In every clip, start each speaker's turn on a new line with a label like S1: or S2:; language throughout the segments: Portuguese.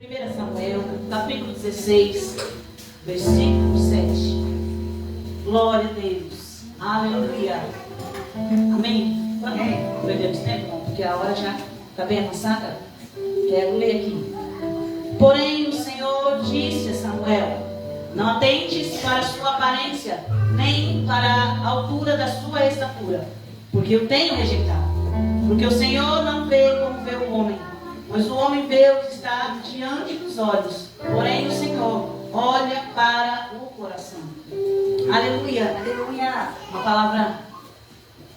S1: 1 Samuel, capítulo 16, versículo 7. Glória a Deus. Aleluia. Amém? Não perdemos tempo, não, porque a hora já está bem avançada. Quero ler aqui. Porém, o Senhor disse a Samuel: não atentes para a sua aparência, nem para a altura da sua estatura, porque eu tenho rejeitado. Porque o Senhor não vê como vê o homem, mas o homem vê o que está diante dos olhos. Porém, o Senhor olha para o coração. Aleluia, aleluia. Uma palavra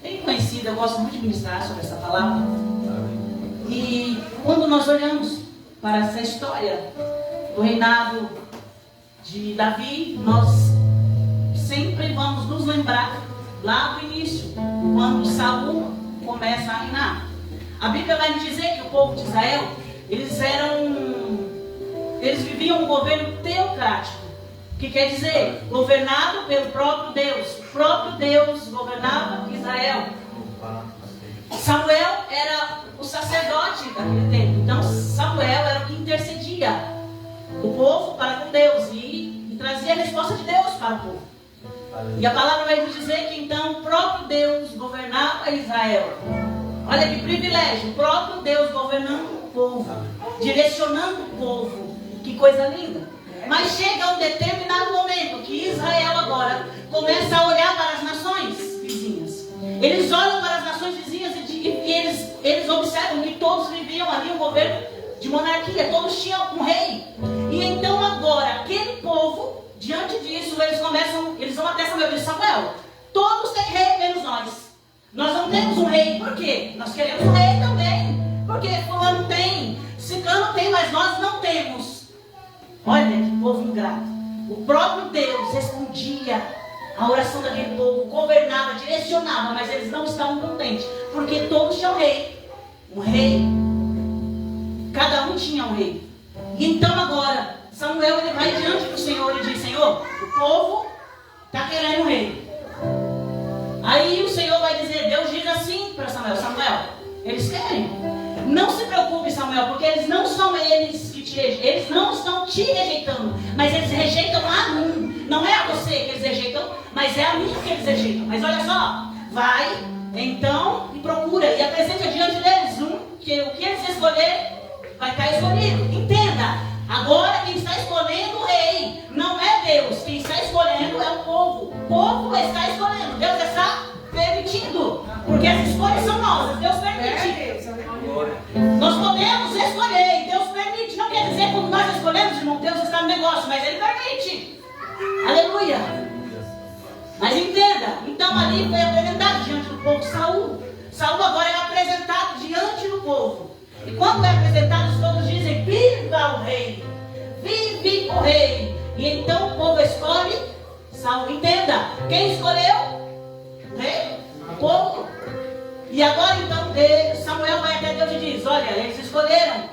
S1: bem conhecida, eu gosto muito de ministrar sobre essa palavra. E quando nós olhamos para essa história do reinado de Davi, nós sempre vamos nos lembrar lá do início, quando Saul começa a reinar. A Bíblia vai nos dizer que o povo de Israel, eles viviam um governo teocrático, que quer dizer, governado pelo próprio Deus. O próprio Deus governava Israel. Samuel era o sacerdote daquele tempo. Então Samuel era o que intercedia o povo para com Deus e trazia a resposta de Deus para o povo. E a palavra vai nos dizer que então o próprio Deus governava Israel. Olha que privilégio, o próprio Deus governando o povo, direcionando o povo. Que coisa linda. Mas chega um determinado momento que Israel agora começa a olhar para as nações vizinhas. Eles olham para as nações vizinhas e eles observam que todos viviam ali um governo de monarquia, todos tinham um rei. E então agora, aquele povo, diante disso, eles vão até Samuel e dizem: Samuel, todos têm rei menos nós. Nós não temos um rei, por quê? Nós queremos um rei também. Porque fulano tem, ciclano tem, mas nós não temos. Olha que povo ingrato. O próprio Deus respondia a oração daquele povo, governava, direcionava, mas eles não estavam contentes, porque todos tinham rei. Um rei. Cada um tinha um rei. E então agora, Samuel ele vai diante do Senhor e diz: Senhor, o povo está querendo um rei. Aí o Senhor vai dizer, Deus diz assim para Samuel: Samuel, eles querem. Não se preocupe, Samuel, porque eles não são eles que te rejeitam. Eles não estão te rejeitando, mas eles rejeitam a mim. Não é a você que eles rejeitam, mas é a mim que eles rejeitam. Mas olha só, vai então e procura e apresenta diante deles que o que eles escolherem vai estar escolhido. Entenda, agora quem está escolhendo o rei não é Deus, quem está escolhendo é o povo. O povo está escolhendo, Deus está permitindo, porque as escolhas são nossas, Deus permite. Nós podemos escolher e Deus permite. Não quer dizer que quando nós escolhemos, irmão, Deus está no negócio, mas Ele permite. Aleluia. Mas entenda, então ali foi apresentado diante do povo Saul. Saul agora é apresentado diante do povo. E quando é apresentado, todos dizem: viva o rei, vive o rei. E então o povo escolhe Saul. Entenda, quem escolheu? O rei? O povo. E agora então Samuel vai até Deus e diz: olha, eles escolheram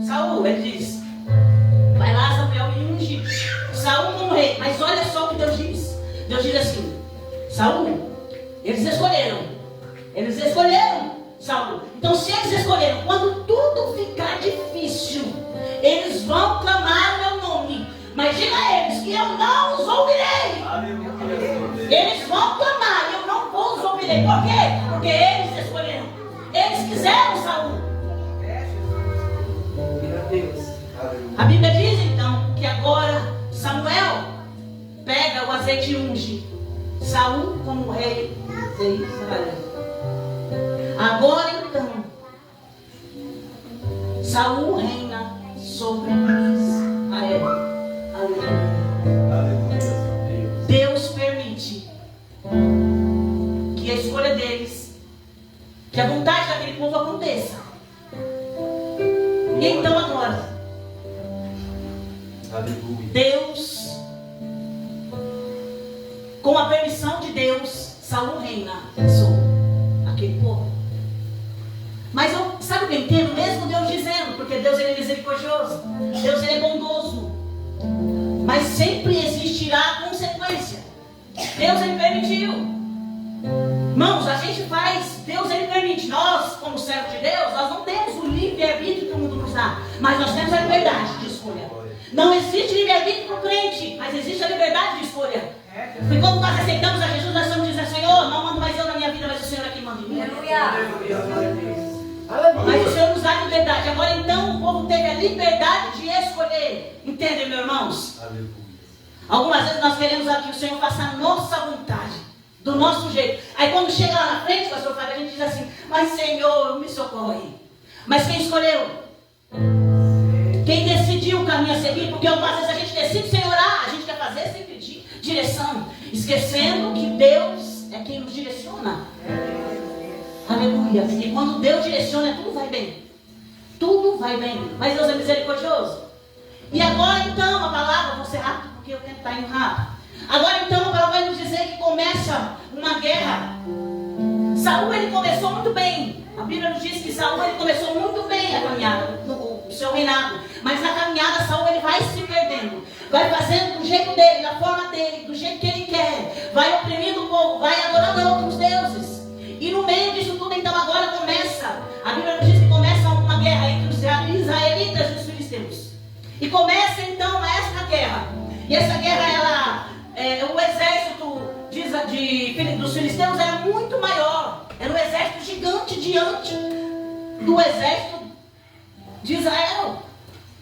S1: Saul. Ele diz: vai lá, Samuel, e unge Saul como rei. Mas olha só o que Deus diz. Deus diz assim: Saul, eles escolheram Saul. Então se eles escolheram, quando tudo ficar difícil, eles vão clamar o meu nome. Mas diga a eles que eu não os ouvirei. Eles vão clamar e eu não vou os ouvirei. Por quê? Porque eles escolheram. Eles quiseram Saul. A Bíblia diz então que agora Samuel pega o azeite e unge Saul como rei de Israel. Agora então Saul reina sobre Israel. Aleluia. Deus permite que a escolha deles, que a vontade daquele povo aconteça. E então agora Deus, com a permissão de Deus, Saul reina sobre aquele povo. Mas sabe o que eu entendo? Mesmo Deus dizendo, porque Deus ele é misericordioso, Deus ele é bondoso, mas sempre existirá a consequência. Deus ele permitiu. Irmãos, a gente faz, Deus ele permite. Nós, como servos de Deus, nós não temos o livre-arbítrio que o mundo nos dá, mas nós temos a liberdade de escolha. Não existe livre-arbítrio para o crente, mas existe a liberdade de escolha. Porque quando nós aceitamos a Jesus, nós estamos dizendo: Senhor, não mando mais eu na minha vida, mas o Senhor é quem manda em mim. Mas o Senhor nos dá a liberdade. Agora então o povo teve a liberdade de escolher. Entendem, meus irmãos? Algumas vezes nós queremos que o Senhor faça a nossa vontade, do nosso jeito. Aí quando chega lá na frente, pastor Fábio, a gente diz assim: mas Senhor, me socorre. Mas quem escolheu? Quem decidiu o caminho a seguir? Porque algumas vezes a gente decide sem orar, a gente quer fazer sem pedir direção, esquecendo que Deus é quem nos direciona. Aleluia. E quando Deus direciona, tudo vai bem. Tudo vai bem. Mas Deus é misericordioso. E agora então a palavra, vou ser rápido porque o tempo está indo rápido. Agora então a palavra vai nos dizer que começa uma guerra. Saul, ele começou muito bem. A Bíblia nos diz que Saul, ele começou muito bem a caminhada, o seu reinado. Mas na caminhada Saul, ele vai se perdendo. Vai fazendo do jeito dele, da forma dele, do jeito que ele quer. Vai oprimindo o povo, vai adorando outros deuses. E no meio disso tudo, então, agora começa. A Bíblia nos diz que começa uma guerra entre os israelitas e os filisteus. E começa então esta guerra. E essa guerra, o exército dos filisteus era muito maior. Era um exército gigante diante do exército de Israel.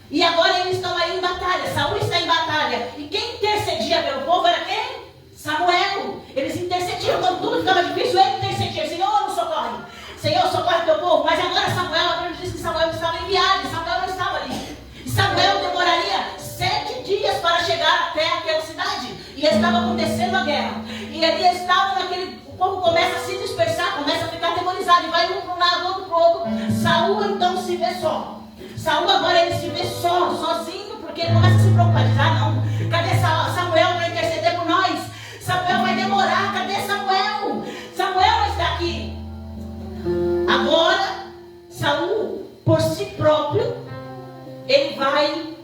S1: E agora eles estão aí em batalha. Saul está em batalha. E quem intercedia pelo povo era quem? Samuel. Eles intercediam. Quando tudo ficava difícil, ele intercedia: Senhor, nos socorre. Senhor, socorre teu povo. Mas agora Samuel, a Bíblia diz que Samuel estava em viagem. Samuel não estava ali. E Samuel demoraria 7 dias para chegar até aquela cidade. E estava acontecendo a guerra. E ali estava o povo começa a se dispersar, começa a ficar atemorizado. E vai um para um lado, outro para o outro. Saul então se vê só. Saul agora ele se vê sozinho, porque ele começa a se preocupar. Diz: não, cadê Samuel para interceder por nós? Samuel vai demorar, cadê Samuel? Samuel não está aqui. Agora, Saul, por si próprio, ele vai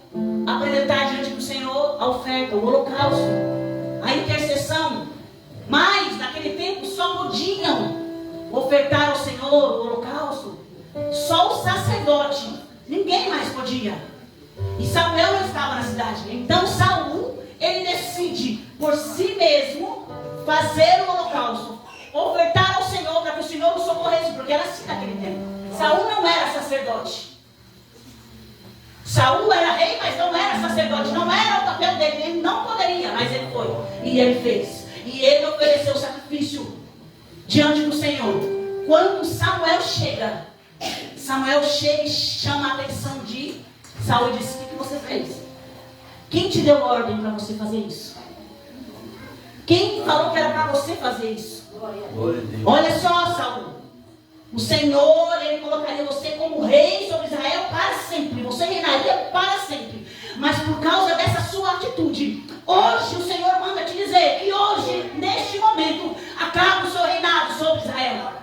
S1: apresentar diante do Senhor a oferta, o holocausto, a intercessão. Mas, naquele tempo, só podiam ofertar ao Senhor o holocausto só o sacerdote. Ninguém mais podia. E Samuel não estava na cidade. Então Saul, ele decide por si mesmo fazer o holocausto, ofertar ao Senhor para que o Senhor o socorresse, porque era assim naquele tempo. Saul não era sacerdote. Saul era rei, mas não era sacerdote. Não era o papel dele. Ele não poderia, mas ele foi. E ele fez. E ele ofereceu o sacrifício diante do Senhor. Quando Samuel chega e chama a atenção de Saul e diz: o que você fez? Quem te deu ordem para você fazer isso? Quem falou que era para você fazer isso? Olha só, Saul, o Senhor, ele colocaria você como rei sobre Israel para sempre. Você reinaria para sempre. Mas por causa dessa sua atitude, hoje o Senhor manda te dizer que hoje, neste momento, acaba o seu reinado sobre Israel.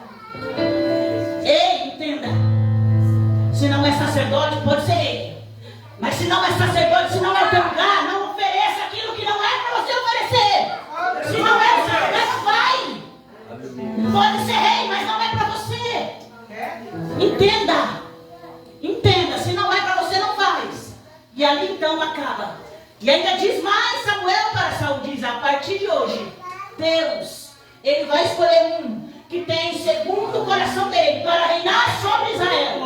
S1: Ei, entenda. Se não é sacerdote, pode ser rei. Mas se não é sacerdote, se não é o teu lugar, não ofereça aquilo que não é para você oferecer. Se não é o seu lugar, não vai. Pode ser rei, mas não é para você. Entenda. Entenda. Se não é para você, não faz. E ali então acaba. E ainda diz mais Samuel para Saul, diz: a partir de hoje, Deus, ele vai escolher um que tem segundo o coração dele para reinar sobre Israel.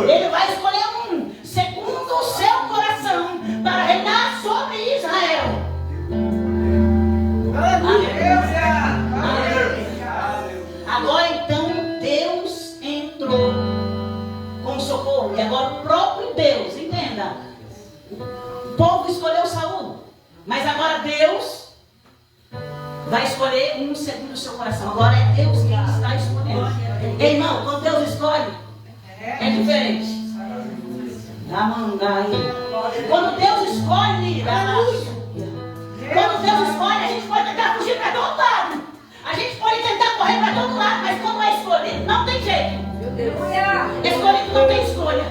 S1: Ele vai escolher um segundo o seu coração para reinar sobre Israel. Agora então Deus entrou com socorro. E agora o próprio Deus, entenda, o povo escolheu Saul, mas agora Deus vai escolher um segundo o seu coração. Agora é Deus quem está escolhendo. Ei, irmão, quando Deus escolhe, é diferente. Quando Deus escolhe, a gente pode tentar fugir para todo lado. A gente pode tentar correr para todo lado, mas quando é escolhido, não tem jeito. Escolhido não tem escolha.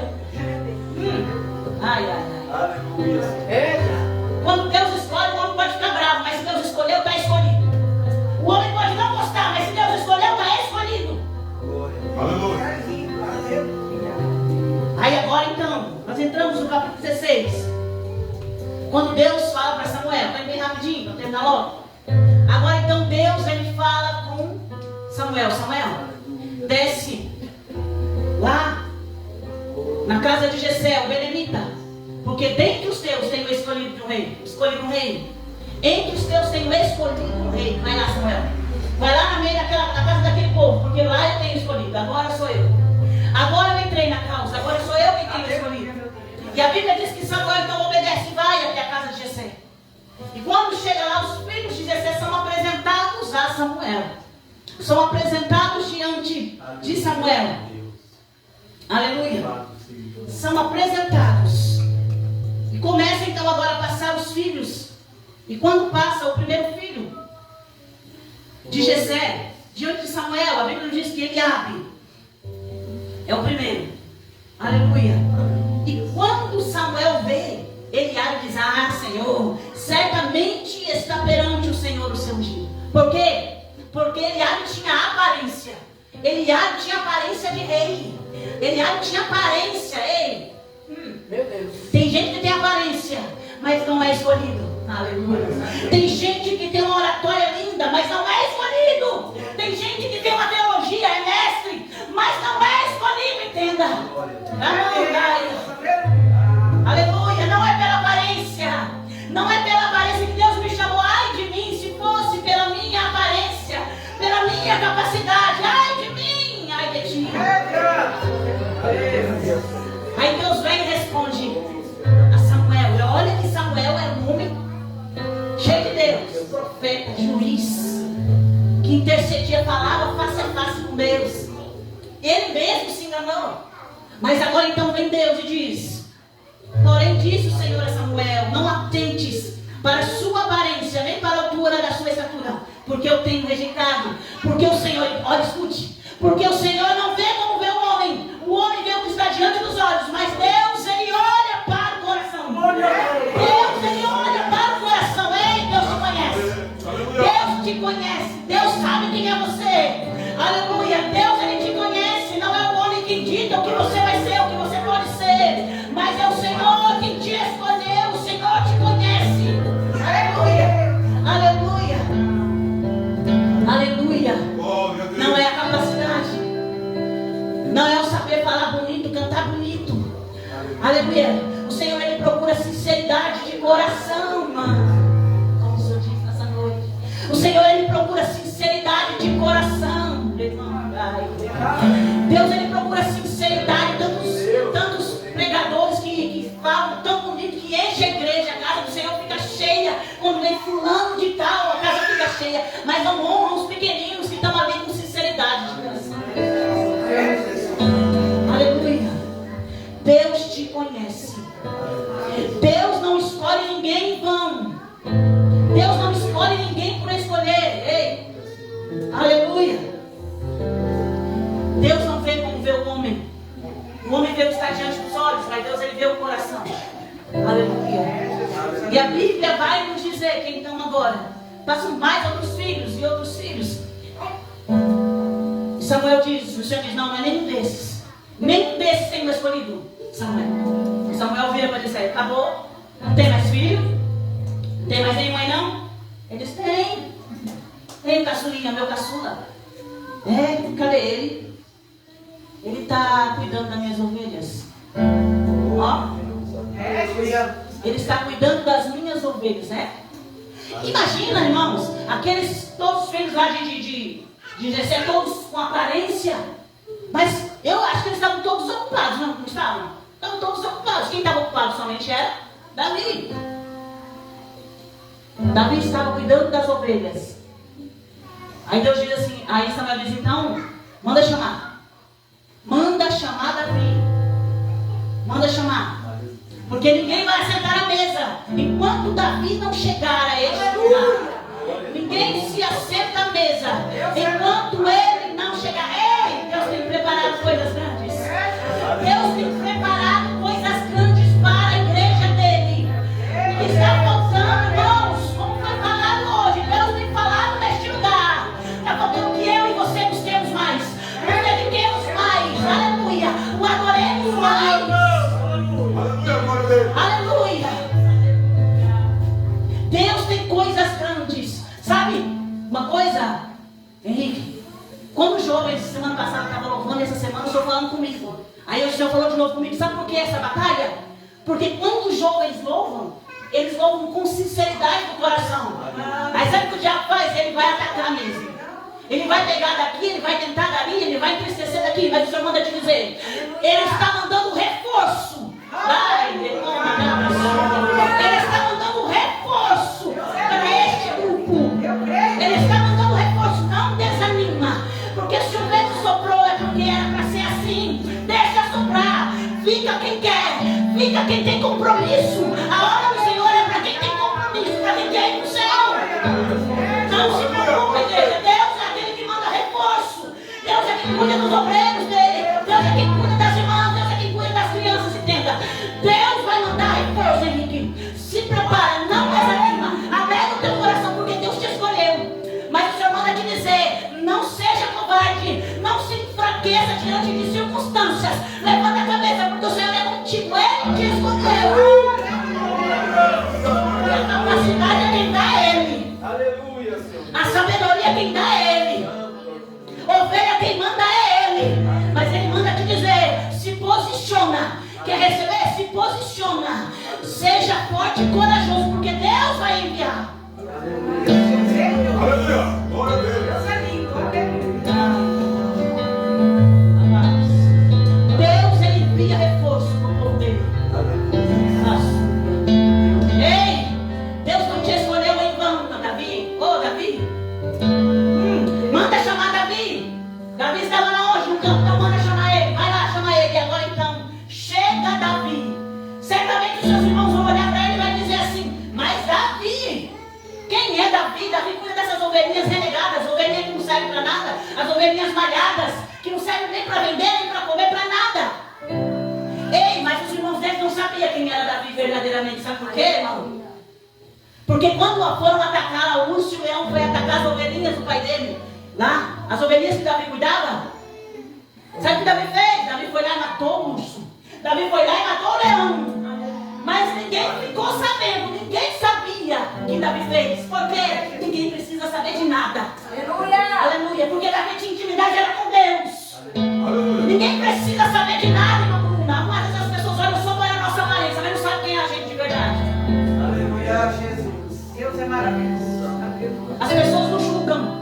S1: Quando Deus escolhe, o homem pode ficar bravo, mas se Deus escolheu, está escolhido. O homem pode não gostar, mas se Deus escolheu, está escolhido. Aí agora então, nós entramos no capítulo 16. Quando Deus fala para Samuel, vai bem rapidinho, para terminar logo. Agora então Deus, ele fala com Samuel. Samuel, desce lá na casa de Jessé, o belemita, porque dentre os teus tenho escolhido um rei. Entre os teus tenho escolhido um rei. Vai lá, Samuel. Vai lá na casa daquele povo, porque lá eu tenho escolhido. Agora sou eu. Agora eu entrei na causa. Agora sou eu que tenho escolhido. E a Bíblia diz que Samuel então obedece e vai até a casa de Jessé. E quando chega lá, os filhos de Jessé são apresentados a Samuel. São apresentados diante de Samuel. Aleluia. São apresentados. E começa então agora a passar os filhos. E quando passa o primeiro filho de Jessé diante de Samuel, a Bíblia diz que Eliabe é o primeiro. Aleluia. E quando Samuel vê, Eliabe diz: ah, Senhor, certamente está perante o Senhor o seu ungido. Por quê? Porque Eliabe tinha aparência. Eliabe tinha aparência de rei. Eliabe tinha aparência. Ei, meu Deus. Tem gente que tem aparência, mas não é escolhido. Aleluia. Tem gente que tem uma oratória linda, mas não é escolhido. Tem gente que tem uma teologia, é mestre, mas não é escolhido, entenda. Aleluia. Não é pela aparência. Não é pela aparência que Deus me chamou. Ai de mim, se fosse pela minha aparência, pela minha capacidade. Ai de mim, ai de ti. Aí Deus vem e responde a Samuel. E olha que Samuel era um homem cheio de Deus, profeta, juiz, que intercedia, falava face a face com Deus. Ele mesmo se enganou. Mas agora então vem Deus e diz: porém disse o Senhor a Samuel: não atentes para a sua aparência, nem para a altura da sua estatura, porque eu tenho rejeitado. Porque o Senhor, olha, escute, porque o Senhor não vê como vê o homem. O homem vê o que está diante dos olhos, mas Deus, ele olha para o coração. Deus, ele olha para o coração. Ei, Deus te conhece. Deus te conhece. Deus sabe quem é você. Aleluia. Deus, ele te conhece. Não é o homem que dita o que você vai ser, o que você pode ser, mas é o Senhor que te escolheu. O Senhor te conhece. Aleluia. Aleluia. Aleluia. Não é a capacidade, não é o saber falar bonito, cantar bonito. Aleluia. O Senhor, ele procura sinceridade de coração, mano. Como o Senhor disse nessa noite. O Senhor, ele procura sinceridade de coração. Deus, ele procura sinceridade. Tantos pregadores que falam tão bonito, que enche a igreja, a casa do Senhor fica cheia. Quando vem fulano de tal, a casa fica cheia. Mas não honram os pequeninos que estão ali com sinceridade de coração. Aleluia. Deus te conhece. Deus não escolhe ninguém em vão. Deus não escolhe ninguém por escolher. Ei. Aleluia. Deus não vê como vê o homem. O homem vê o que está diante dos olhos, mas Deus, ele vê o coração. Aleluia. E a Bíblia vai nos dizer que então agora passam mais outros filhos e outros filhos. Samuel diz, o Senhor diz: não é nenhum desses. Nenhum desses tem escolhido Samuel. Samuel vira para dizer: acabou? Não tem mais filho? Não tem mais nenhum aí não? Ele diz: tem. Tem caçulinha, meu caçula. Cadê ele? Ele está cuidando das minhas ovelhas. Ó. Ele está cuidando das minhas ovelhas, né? Imagina, irmãos, aqueles todos os filhos lá de Jessé, todos com aparência. Mas eu acho que eles estavam todos ocupados, não estavam? Estavam todos ocupados. Quem estava ocupado somente era Davi. Davi estava cuidando das ovelhas. Aí Deus diz assim, aí Samuel diz: então, manda chamar Davi. Manda chamar. Porque ninguém vai sentar à mesa enquanto Davi não chegar a este lugar. Ninguém se assenta à mesa enquanto ele não chegar. Ei, Deus tem preparado coisas grandes. Deus tem preparado coisas grandes para a igreja dele. E está faltando, irmãos, como foi falado hoje. Deus tem falado neste lugar. Está faltando que eu e você busquemos mais. Nos dediquemos mais. Aleluia. O adoremos mais. Aleluia. Deus tem coisas grandes. Sabe uma coisa, Henrique? Quando os jovens, semana passada, estavam louvando, essa semana eu estou falando comigo. Aí o Senhor falou de novo comigo. Sabe por que essa batalha? Porque quando os jovens louvam, eles louvam com sinceridade do coração. Aí sabe o que o diabo faz? Ele vai atacar mesmo. Ele vai pegar daqui, ele vai tentar dali, ele vai entristecer daqui. Mas o Senhor manda te dizer, ele está mandando reforço. Ele está mandando reforço para este grupo. Ele está mandando reforço. Não desanima. Porque se o vento soprou é porque era para ser assim. Deixa soprar. Fica quem quer. Fica quem tem compromisso. A hora do Senhor é para quem tem compromisso. Para quem quer ir para o céu. Não se preocupe, igreja. Deus é aquele que manda reforço. Deus é quem cuida dos obreiros dele. Deus é quem cuida das irmãs. Deus é quem cuida das crianças. Entenda. Deus vai mandar reforço, Henrique. Se prepara. Não desanima. Alega o teu coração porque Deus te escolheu. Mas o Senhor manda te dizer, não seja covarde, não se enfraqueça diante de circunstâncias. Levanta a cabeça, porque o Senhor é contigo, Ele te escolheu. A capacidade é quem dá Ele. Aleluia, Senhor. A sabedoria é quem dá Ele. Ovelha quem manda é Ele. Mas Ele manda te dizer, se posiciona. Quer receber? Se posiciona. Seja forte e corajoso, porque Deus vai enviar.
S2: Aleluia! Glória a Deus!
S1: Deus, Ele envia reforço para o povo dele. Ei, Deus não te escolheu em vão, Davi. Davi. Manda chamar Davi. Davi estava lá hoje no campo, então manda chamar ele. Vai lá, chama ele. E agora então, chega Davi. Certamente os seus irmãos vão olhar para ele e vai dizer assim, mas Davi... Quem é Davi? Davi cuida dessas ovelhinhas renegadas, ovelhinhas que não servem para nada, as ovelhinhas malhadas, que não servem nem para vender, nem para comer, para nada. Ei, mas os irmãos deles não sabiam quem era Davi verdadeiramente. Sabe por quê, irmão? Porque quando foram atacar a urso, o leão foi atacar as ovelhinhas do pai dele, lá, as ovelhinhas que Davi cuidava. Sabe o que Davi fez? Davi foi lá e matou o urso. Davi foi lá e matou o leão. Mas ninguém ficou sabendo, ninguém sabia o que Davi fez. Porque ninguém precisa saber de nada. Aleluia! Aleluia! Porque Davi tinha intimidade era com Deus. Aleluia. Ninguém precisa saber de nada, irmão. Algumas vezes as pessoas olham só para a nossa aparência, mas não sabem quem é a gente de verdade.
S3: Aleluia, Jesus. Deus é maravilhoso.
S1: As pessoas nos julgam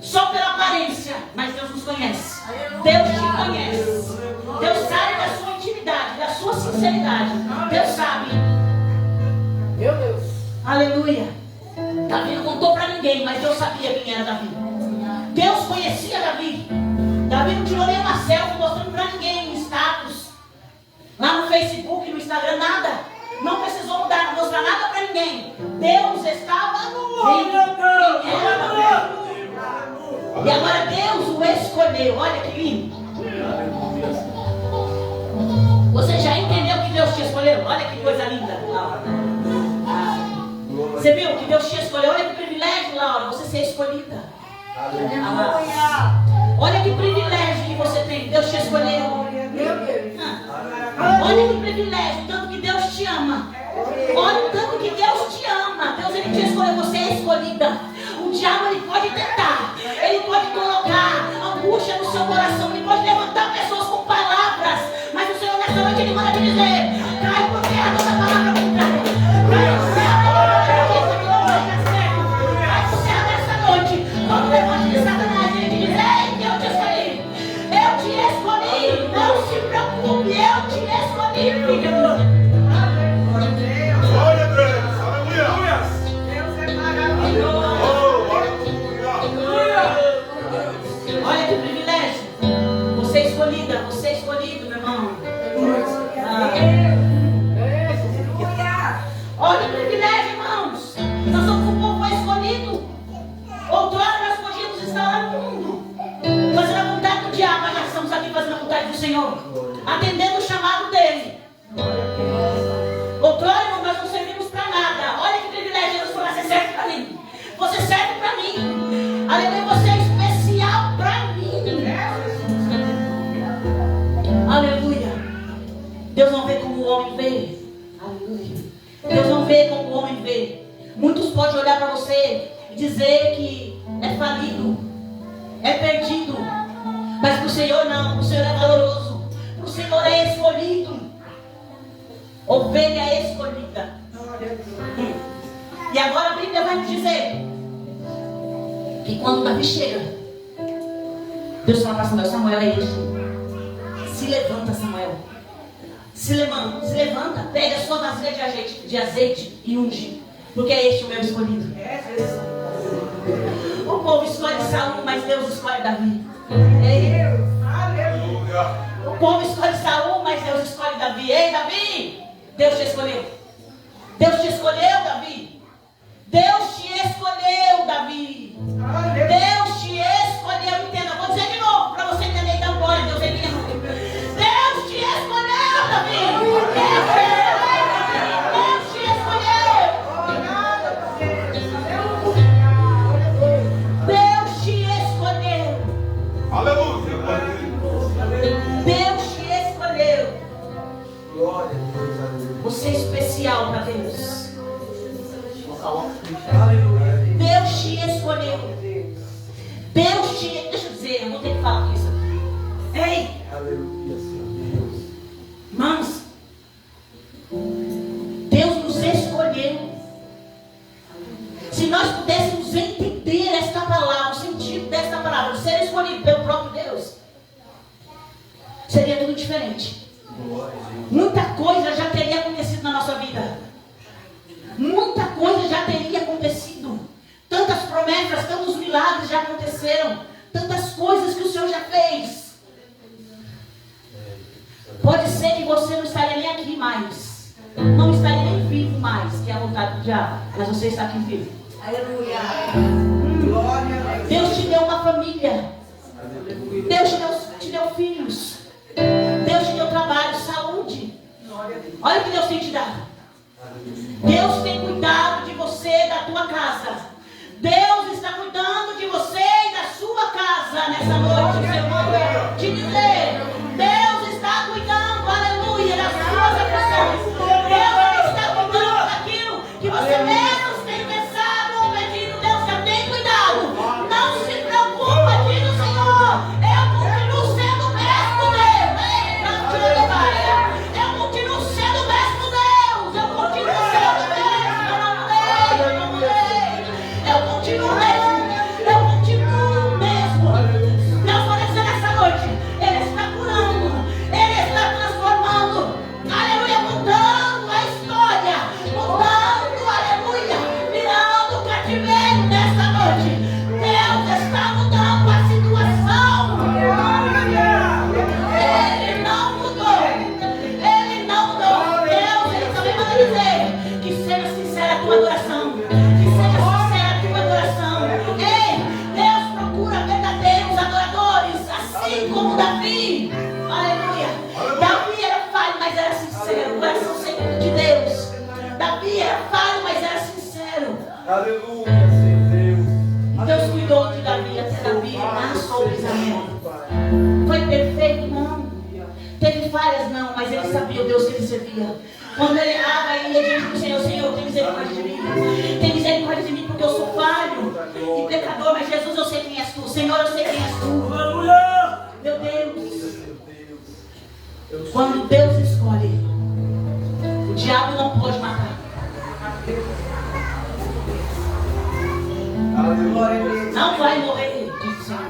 S1: só pela aparência, mas Deus nos conhece. Aleluia. Deus te conhece. Deus sabe da sua intimidade, da sua sinceridade. Deus sabe.
S3: Meu Deus.
S1: Aleluia. Davi não contou para ninguém, mas Deus sabia quem era Davi. Deus conhecia Davi. Davi não tirou nenhuma selfie mostrando para ninguém status. Lá no Facebook, no Instagram, nada. Não precisou mostrar nada para ninguém. Deus estava vendo quem era Davi. E agora Deus o escolheu. Olha que lindo. Você já entendeu que Deus te escolheu? Olha que coisa linda, Laura. Você viu que Deus te escolheu? Olha que privilégio, Laura, você ser escolhida. Olha que privilégio que você tem. Deus te escolheu. Olha que privilégio, tanto que Deus te ama. Olha o tanto que Deus te ama. Deus, Ele te escolheu, você é escolhida. O diabo, ele pode tentar. Ele pode colocar angústia no seu coração. Ele pode levantar pessoas com palavras. Mas o Senhor nessa noite, Ele manda te dizer, cai por terra toda palavra contrária. Cai por terra toda palavra que não vai dar certo. Cai por terra nessa noite. Todo levante de Satanás, Ele te diz, ei, eu te escolhi. Eu te escolhi. Não se preocupe, eu te escolhi, filha minha.
S2: Glória a Deus! Aleluia!
S3: Deus é maravilhoso.
S1: Olha que privilégio. Você é escolhida, você é escolhido, meu irmão. Olha que privilégio, irmãos. Nós somos um povo escolhido. Outrora nós podíamos estar lá no mundo, fazendo a vontade do diabo, mas nós estamos aqui fazendo a vontade do Senhor, atendendo o chamado dele. Outrora, irmão, nós não servimos para nada. Olha que privilégio. Deus falou, você serve para mim. Você serve para mim. Aleluia, você é especial para mim. Aleluia. Deus não vê como o homem vê. Aleluia. Deus não vê como o homem vê. Muitos podem olhar para você e dizer que é falido, é perdido. Mas para o Senhor não, o Senhor é valoroso. O Senhor é escolhido. Ovelha escolhida. E agora a Bíblia vai nos dizer que quando Davi chega, Deus fala para Samuel: Samuel, é este. Se levanta, Samuel. Se levanta, pega a sua vasilha de azeite e unge, porque é este o meu escolhido. O povo escolhe Saul, mas Deus escolhe Davi. O povo escolhe Saul, mas Deus escolhe Davi. Ei, Davi, Deus te escolheu. Deus te escolheu, Davi. Deus te escolheu, Davi. Deus te escolheu. Entenda, vou dizer de novo para você entender. Então, glória a Deus, Deus te escolheu, Davi. Deus te escolheu. Deus te escolheu.
S2: Aleluia.
S1: Deus te escolheu. Você é especial para Deus. Deus te escolheu. Deus te... Deixa eu dizer, eu vou ter que falar isso. Ei! Irmãos, Deus nos escolheu. Se nós pudéssemos entender esta palavra, o sentido desta palavra, ser escolhido pelo próprio Deus, seria tudo diferente. Muita coisa já teria acontecido na nossa vida. Muita coisa já teria acontecido. Tantas promessas, tantos milagres já aconteceram. Tantas coisas que o Senhor já fez. Pode ser que você não estaria nem aqui mais. Não estaria nem vivo mais, que é a vontade do diabo. Mas você está aqui vivo.
S3: Aleluia.
S1: Deus te deu uma família. Deus te deu filhos. Deus te deu trabalho, saúde. Olha o que Deus tem te dado. Deus tem cuidado de você, da tua casa. Deus está cuidando de você e da sua casa nessa noite. Eu vou te dizer, Deus está cuidando, aleluia, das suas aflições. Deus está cuidando daquilo que você menos tem pensado ou pedido. Deus já tem cuidado. Não se preocupa, diz o Senhor. Eu continuo sendo o mesmo Deus. Eu continuo sendo o mesmo Deus. Eu continuo sendo o mesmo. Eu não mudei. Eu continuo mesmo. Eu continuo mesmo. Deus vai dizer nessa noite: Ele está curando. Ele está transformando. Aleluia, mudando a história. Mudando, aleluia, virando o cativeiro nessa noite. Deus está mudando a situação. Ele não mudou. Ele não mudou. Deus, Ele também manda dizer que seja sincera a tua adoração. Que seja sincera a tua adoração. Ei, Deus procura verdadeiros adoradores, assim como Davi. Aleluia. Davi era falho, mas era sincero. O coração secreto de Deus. Davi era falho, mas era sincero.
S2: Aleluia, Senhor Deus.
S1: Deus cuidou de Davi até Davi nasceu o Israel. Foi perfeito? Não. Teve falhas? Não, mas ele sabia o Deus que ele servia. Quando ele errava, ele ia dizer para o Senhor: Senhor, tem misericórdia de mim. Tem misericórdia de mim porque eu sou falho e pecador. Mas Jesus, eu sei quem és tu. Senhor, eu sei quem és tu. Aleluia! Meu Deus. Quando Deus escolhe, o diabo não pode matar. Não vai morrer, diz o Senhor.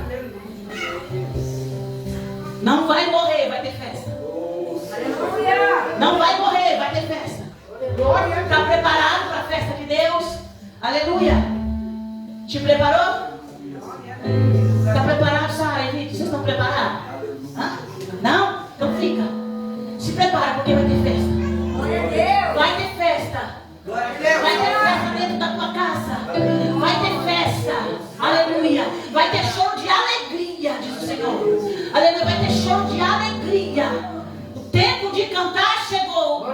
S1: Não vai morrer, vai ter festa. Não vai morrer, vai ter festa. Está preparado para a festa de Deus? Aleluia. Te preparou? Está preparado, Sara? Henrique, vocês estão preparados? Hã? Não? Então fica. Se prepara, porque vai ter festa. Vai ter festa. Vai ter festa dentro da tua casa. Vai ter festa. Aleluia. Vai ter show de alegria, diz o Senhor. Aleluia. Vai ter show de alegria. O tempo de cantar chegou. O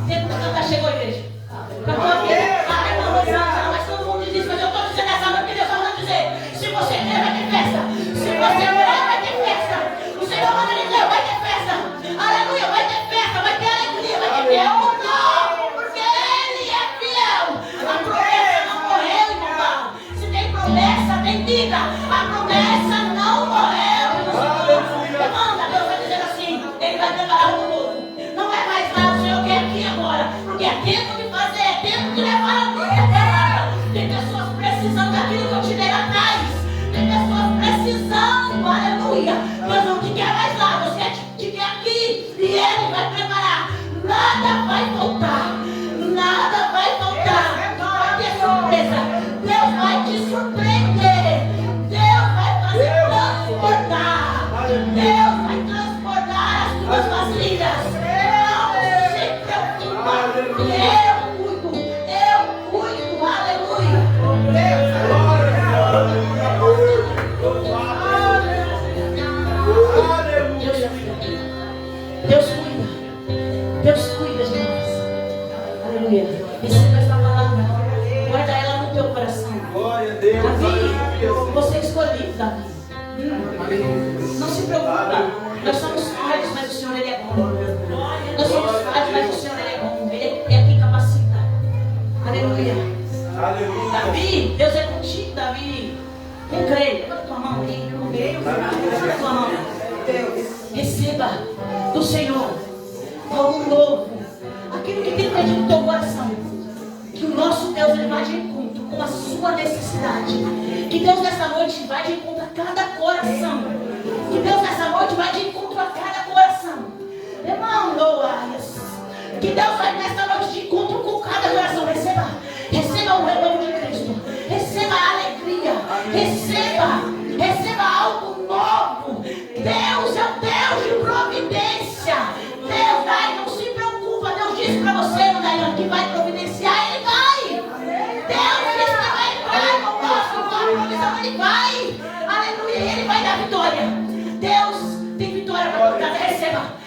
S1: tempo de cantar chegou, igreja. Cantou aqui. Mas todo mundo diz isso. Mas eu estou dizendo essa noite que Deus está mandando dizer: se você quer, vai ter festa. Se você quer, vai ter festa. O Senhor manda dizer: vai ter festa. Aleluia. E Ele vai preparar. Nada vai faltar. Nada vai faltar. Pode ter surpresa. Deus vai te surpreender. Deus vai fazer transbordar. Deus vai transbordar as tuas vasilhas. Não se preocupa. Eu cuido. Aleluia. Deus cuida de nós. Aleluia. Receba essa palavra. Guarda ela no teu coração. Davi, você é escolhido, Davi. Não se preocupa. Nós somos falhos, mas o Senhor, Ele é bom. Nós somos falhos, mas o Senhor, Ele é bom. Ele é quem capacita. Aleluia. Davi, Deus é contigo, Davi. Quem crê? Levanta tua mão aí. Levanta tua mão. Receba do Senhor algo novo. Aquilo que tem pedido no teu coração. Que o nosso Deus, Ele vai de encontro com a sua necessidade. Que Deus nessa noite vai de encontro a cada coração. Que Deus nessa noite vai de encontro a cada coração. Irmão, que Deus vai nessa noite de encontro com cada coração. Receba o renovo de Cristo. Receba a alegria. Receba algo novo. Deus é o Deus de providência. Deus vai, não se preocupa. Deus disse para você, Daiane, que vai providenciar. Ele vai. Deus disse que vai. Não posso dar provisão. Ele vai. Aleluia. Ele vai dar vitória. Deus tem vitória para contar. Receba.